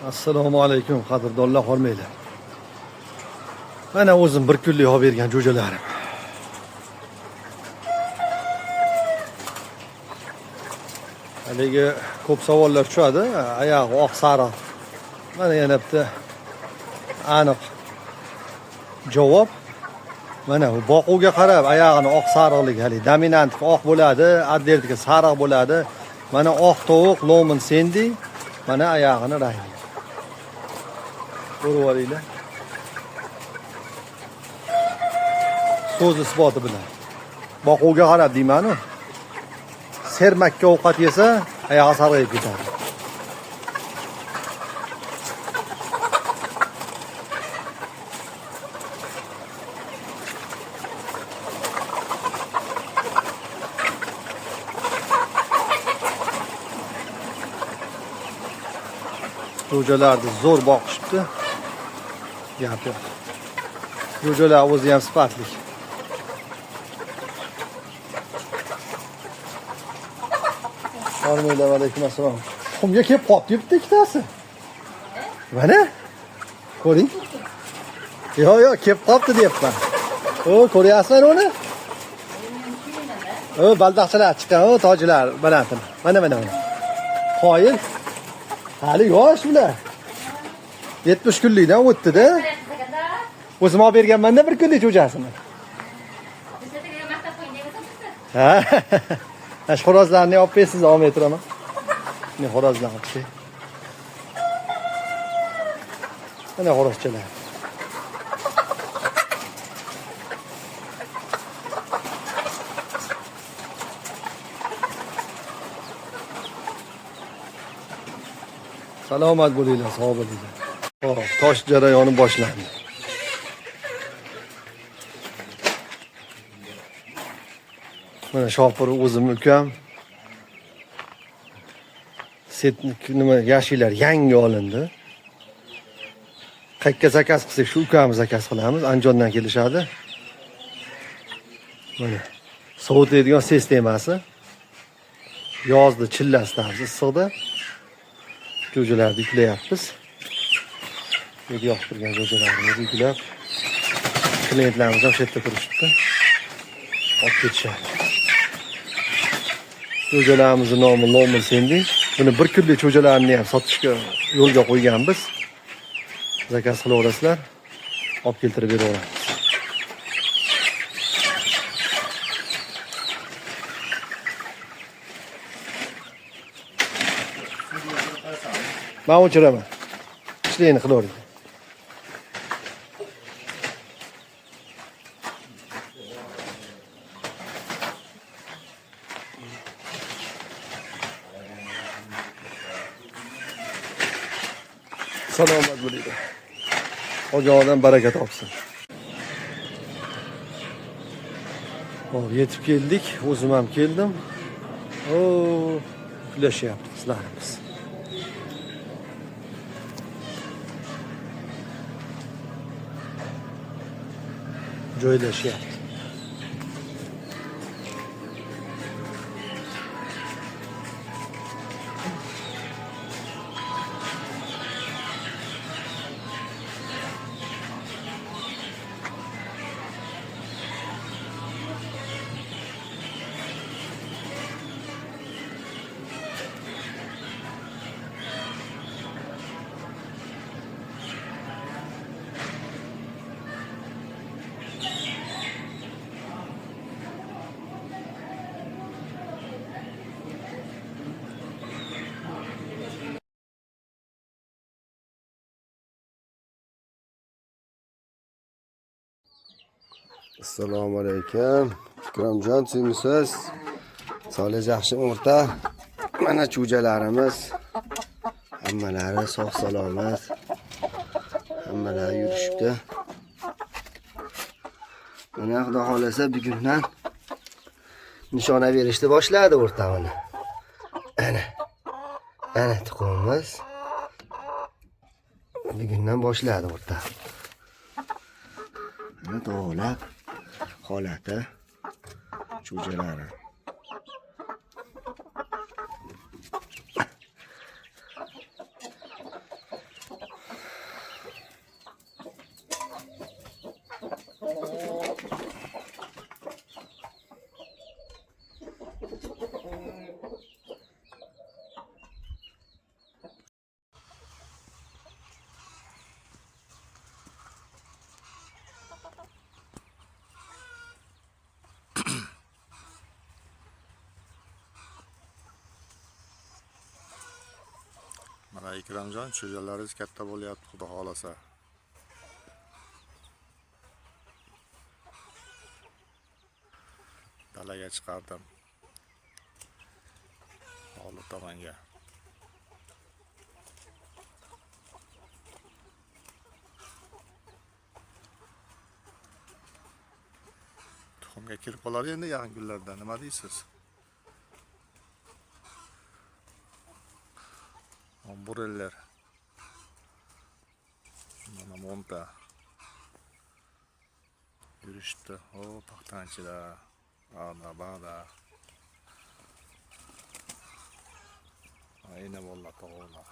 Assalomu alaykum qadrdonlar, hormanglar. Mana o'zim bir kunlik olib bergan jo'jalarim. Haligi ko'p savollar tushadi. Oyog'i oq sariq. Mana yana bitta aniq javob. Mana bu boquvga qarab oyog'ini oq sariqligi, hali dominant oq bo'ladi, adlertga sariq bo'ladi. Mana oq tovuq Lomin Sendi, mana oyog'ini rangi. Ko'rib olinglar. So'z isboti bilan. Boquvga qarab deyman-ku. Sermakka ovqat yesa, oyog'i sarg'ayib ketadi. Jo'jalarni zo'r boqishibdi. Gap yo'q. Jo'jalar o'zi ham sifatli. Assalomu alaykum. Qumga kelib qolibdi bitta ikkitasi. Mana. Ko'ring. Yo'q, kelib qolibdi deyapman. Ko'ryapsizlar uni? Baldaqchalar chiqqan, tojlar balandini. Mana. Qoyil. Hali yosh bular. 70 kunlikdan o'tdi-da. O'zim olib berganman-da bir kunlik jo'jasini. Ha. Ash xorozlarni olib bersiz, olmay turaman. Men xorozlarni olib kel. Mana xorozchalar. Salomat bo'linglar, sog' bo'linglar. Hop, tosh jarayoni boshlandi. Mana Shopir o'zim ukam. Nima yashillar yangi olindi. Qayerga zakaz qilsak shu ukamiz zakaz qilamiz. Andijondan kelishadi. Mana sovutadigan sistemasi. Yozda chillasdan issiqda jo'jalarni yuklayapmiz. Video yoqtirgan jo'jalarimizni yuklab klientlarimiz ham shu yerda turishibdi. Olib ketishadi. Jo'jalarimizning nomi Lomin Sendi. Buni bir kunlik jo'jalarni ham sotishga yo'lga qo'yganmiz. Zakaz qilaverasizlar, olib keltirib beraveramiz. Men o'chiraman. Ishlayni qilavering. Salomat bo'linglar. Ojoqdan baraka topsin. Hop, yetib keldik. O'zim ham keldim. Uxlashyapti qizlarimiz. Joylashyapti. Assalomu alaykum. Ikromjon, siz Solih yaxshi o'rta. Mana jo'jalarimiz hammalari sog' salomat. Hammalari yurishibdi. Mana Xudo xolasa bugundan nishona berishni boshladi o'rtamini. Ana tuxumimiz bugundan boshladi o'rta. Mana to'g'lab holati jo'jalari. Mana Ikramjon, cho'jalaringiz katta bo'lyapti, xudo xolasa. Dalaga chiqardim. Hovli tomonga. Tuxumga kirib qolar endi yaqin kunlarda, nima deysiz? Hamburgerlar. Mana monta. Yurishdi. O, paxtanchida. Ana bada. Ayna bolla to'g'ri.